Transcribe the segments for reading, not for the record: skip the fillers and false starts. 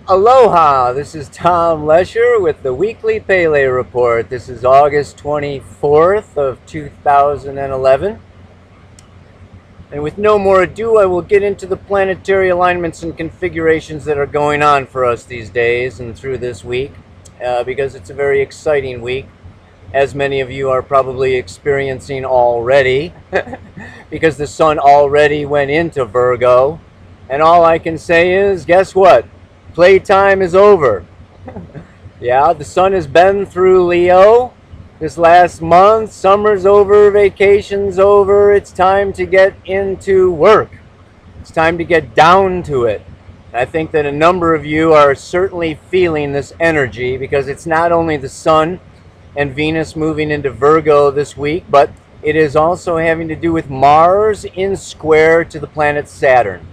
Aloha! This is Tom Lesher with the weekly Pele Report. This is August 24th of 2011. And with no more ado, I will get into the planetary alignments and configurations that are going on for us these days and through this week, because it's a very exciting week, as many of you are probably experiencing already, because the sun already went into Virgo. And all I can say is, guess what? Playtime is over. Yeah, the sun has been through Leo this last month. Summer's over, vacation's over. It's time to get into work. It's time to get down to it. I think that a number of you are certainly feeling this energy because it's not only the sun and Venus moving into Virgo this week, but it is also having to do with Mars in square to the planet Saturn.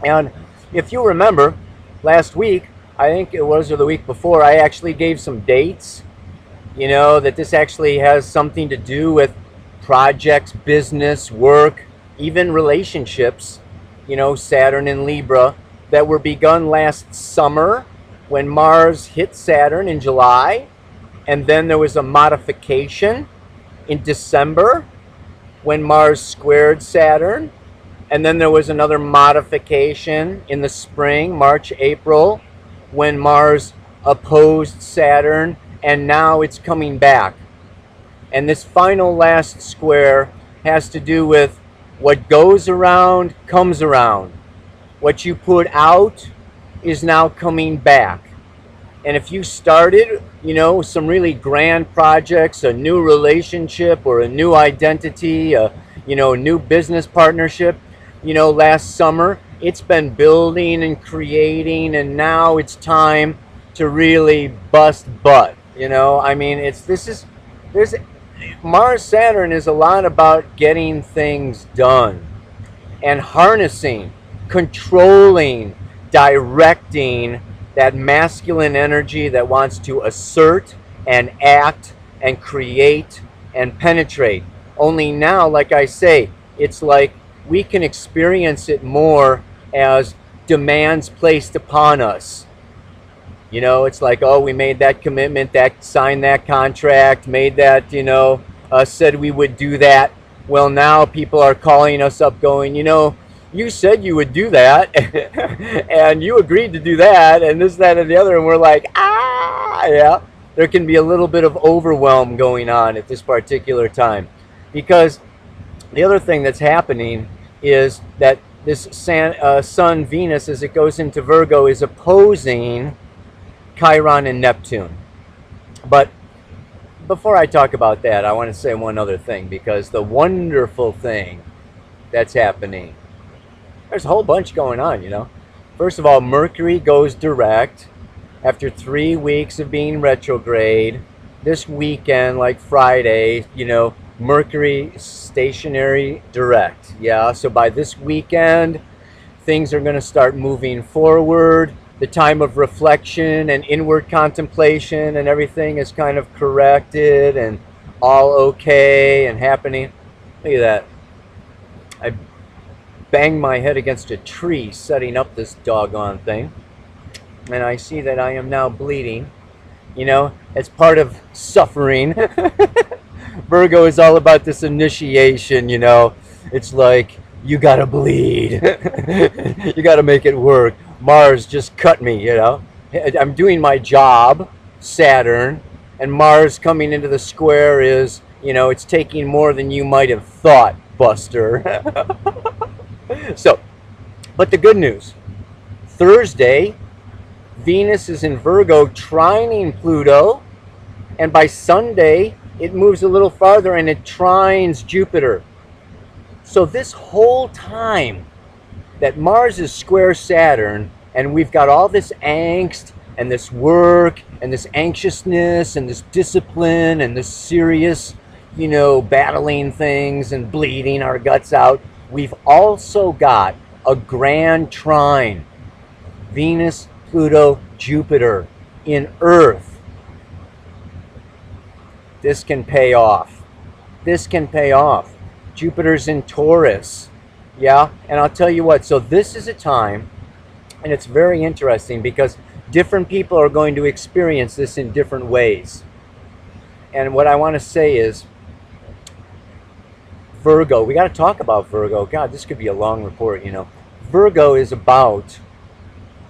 And if you remember, last week, I think it was, or the week before, I actually gave some dates, that this actually has something to do with projects, business, work, even relationships, Saturn and Libra, that were begun last summer when Mars hit Saturn in July. And then there was a modification in December when Mars squared Saturn. And then there was another modification in the spring, March, April, when Mars opposed Saturn, and now it's coming back. And this final last square has to do with what goes around comes around. What you put out is now coming back. And if you started, some really grand projects, a new relationship or a new identity, a new business partnership, last summer, it's been building and creating, and now it's time to really bust butt. There's Mars Saturn is a lot about getting things done and harnessing, controlling, directing that masculine energy that wants to assert and act and create and penetrate. Only now, like I say, it's like we can experience it more as demands placed upon us. It's like, oh, we made that commitment, signed that contract, made that, said we would do that. Well, now people are calling us up going, you said you would do that, and you agreed to do that, and this, that, and the other, and we're like, yeah. There can be a little bit of overwhelm going on at this particular time. Because the other thing that's happening is that this Sun, Venus, as it goes into Virgo, is opposing Chiron and Neptune. But before I talk about that, I want to say one other thing, because the wonderful thing that's happening, there's a whole bunch going on, First of all, Mercury goes direct after 3 weeks of being retrograde. This weekend, like Friday, Mercury stationary direct. Yeah, so by this weekend, things are going to start moving forward. The time of reflection and inward contemplation and everything is kind of corrected and all okay and happening. Look at that. I banged my head against a tree setting up this doggone thing. And I see that I am now bleeding. It's part of suffering. Virgo is all about this initiation, It's like, you gotta bleed. You gotta make it work. Mars just cut me, I'm doing my job, Saturn, and Mars coming into the square is, it's taking more than you might have thought, Buster. So, but the good news, Thursday, Venus is in Virgo trining Pluto, and by Sunday, it moves a little farther and it trines Jupiter. So this whole time that Mars is square Saturn, and we've got all this angst and this work and this anxiousness and this discipline and this serious, battling things and bleeding our guts out, we've also got a grand trine, Venus, Pluto, Jupiter in Earth. This can pay off. This can pay off. Jupiter's in Taurus. Yeah, and I'll tell you what, so this is a time, and it's very interesting because Different people are going to experience this in different ways. And what I want to say is, Virgo, we got to talk about Virgo. God, this could be a long report, you know. Virgo is about,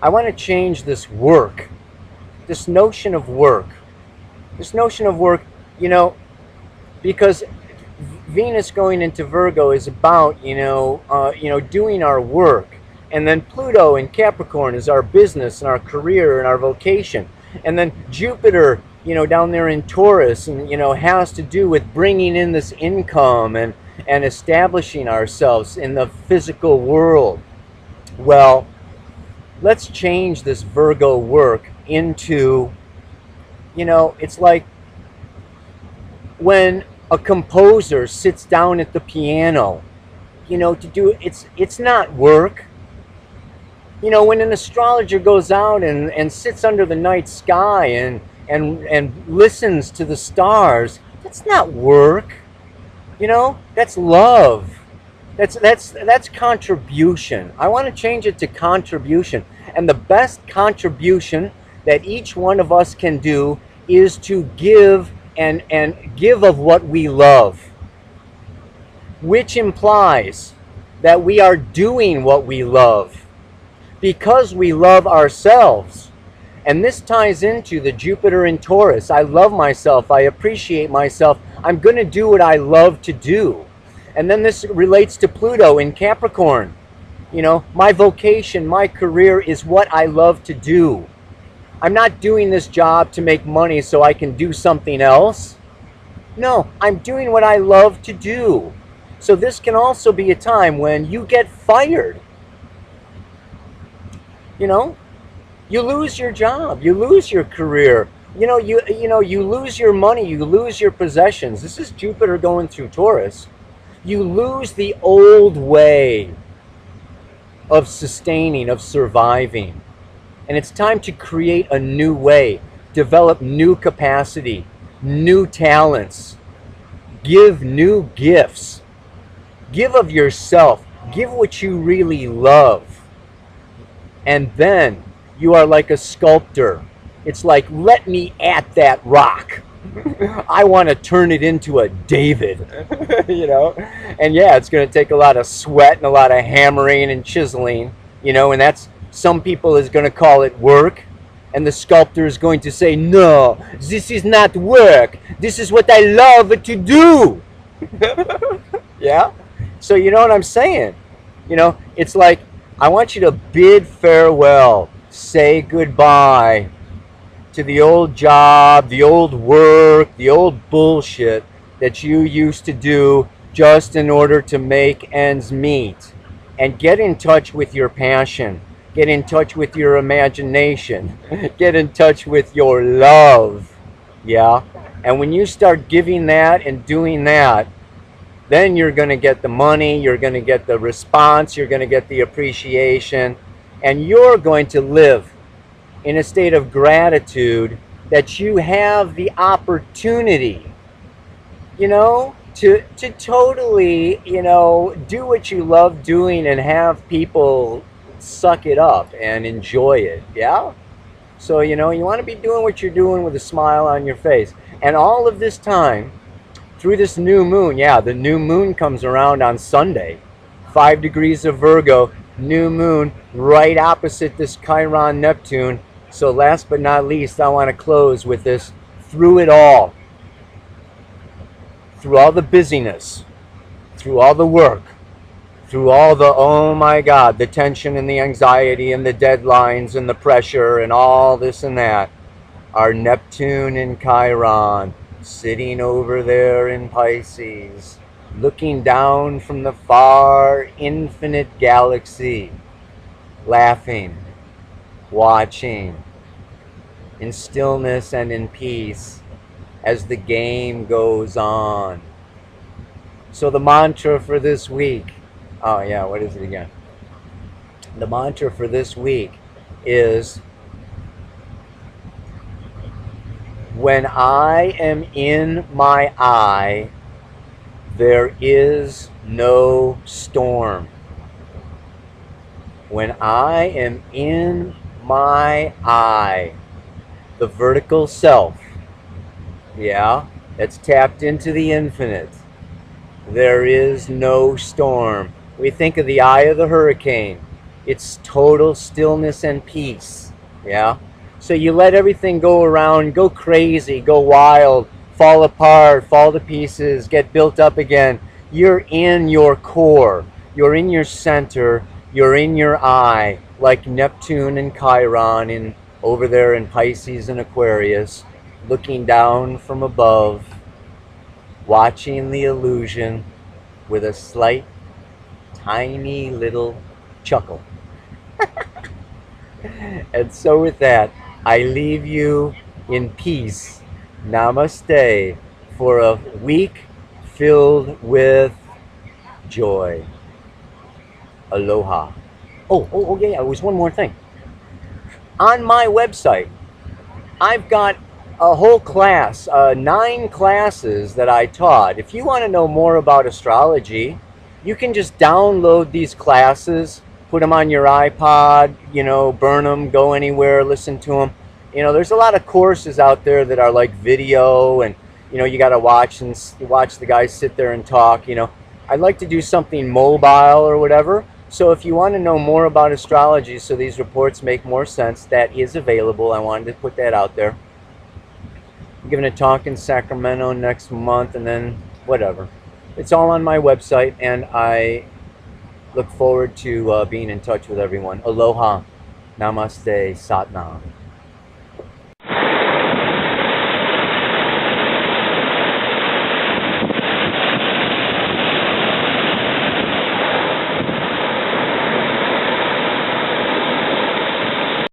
I want to change this work, this notion of work. This notion of work, you know, because Venus going into Virgo is about, doing our work. And then Pluto in Capricorn is our business and our career and our vocation. And then Jupiter, down there in Taurus, and, has to do with bringing in this income and establishing ourselves in the physical world. Well, let's change this Virgo work into, it's like when a composer sits down at the piano, to do, it's not work. When an astrologer goes out and sits under the night sky and listens to the stars, that's not work. That's love. That's contribution. I want to change it to contribution. And the best contribution that each one of us can do is to give and give of what we love, which implies that we are doing what we love because we love ourselves. And this ties into the Jupiter in Taurus. I love myself. I appreciate myself. I'm going to do what I love to do. And then this relates to Pluto in Capricorn. My vocation, my career is what I love to do. I'm not doing this job to make money so I can do something else. No, I'm doing what I love to do. So this can also be a time when you get fired. You lose your job, you lose your career, you lose your money, you lose your possessions. This is Jupiter going through Taurus. You lose the old way of sustaining, of surviving. And it's time to create a new way, develop new capacity, new talents, give new gifts, give of yourself, give what you really love. And then you are like a sculptor. It's like, let me at that rock. I want to turn it into a David, And yeah, it's going to take a lot of sweat and a lot of hammering and chiseling, and that's, some people is going to call it work. And the sculptor is going to say, no, this is not work. This is what I love to do. Yeah? So you know what I'm saying? It's like, I want you to bid farewell, say goodbye to the old job, the old work, the old bullshit that you used to do just in order to make ends meet. And get in touch with your passion. Get in touch with your imagination. Get in touch with your love. Yeah? And when you start giving that and doing that, then you're going to get the money, you're going to get the response, you're going to get the appreciation, and you're going to live in a state of gratitude that you have the opportunity, to totally, do what you love doing and have people suck it up and enjoy it. Yeah? So, you want to be doing what you're doing with a smile on your face. And all of this time, through this new moon, yeah, the new moon comes around on Sunday, 5 degrees of Virgo, new moon, right opposite this Chiron Neptune. So last but not least, I want to close with this, through it all, through all the busyness, through all the work, through all the, oh my God, the tension and the anxiety and the deadlines and the pressure and all this and that, our Neptune and Chiron, sitting over there in Pisces, looking down from the far infinite galaxy, laughing, watching, in stillness and in peace as the game goes on. So the mantra for this week, oh yeah, what is it again? The mantra for this week is, when I am in my eye, there is no storm. When I am in my eye. The vertical self. Yeah, it's tapped into the infinite. There is no storm. We think of the eye of the hurricane. It's total stillness and peace. Yeah? So you let everything go around, go crazy, go wild, fall apart, fall to pieces, get built up again. You're in your core. You're in your center. You're in your eye, like Neptune and Chiron in over there in Pisces and Aquarius, looking down from above, watching the illusion with a slight, tiny little chuckle. And so with that, I leave you in peace. Namaste for a week filled with joy. Aloha. Oh, yeah, there was one more thing. On my website, I've got a whole class, 9 classes that I taught. If you want to know more about astrology, you can just download these classes, put them on your iPod, burn them, go anywhere, listen to them. There's a lot of courses out there that are like video, and you got to watch the guys sit there and talk. I'd like to do something mobile or whatever. So if you want to know more about astrology so these reports make more sense, that is available. I wanted to put that out there. I'm giving a talk in Sacramento next month, and then whatever. It's all on my website, and I look forward to being in touch with everyone. Aloha, namaste, satnam.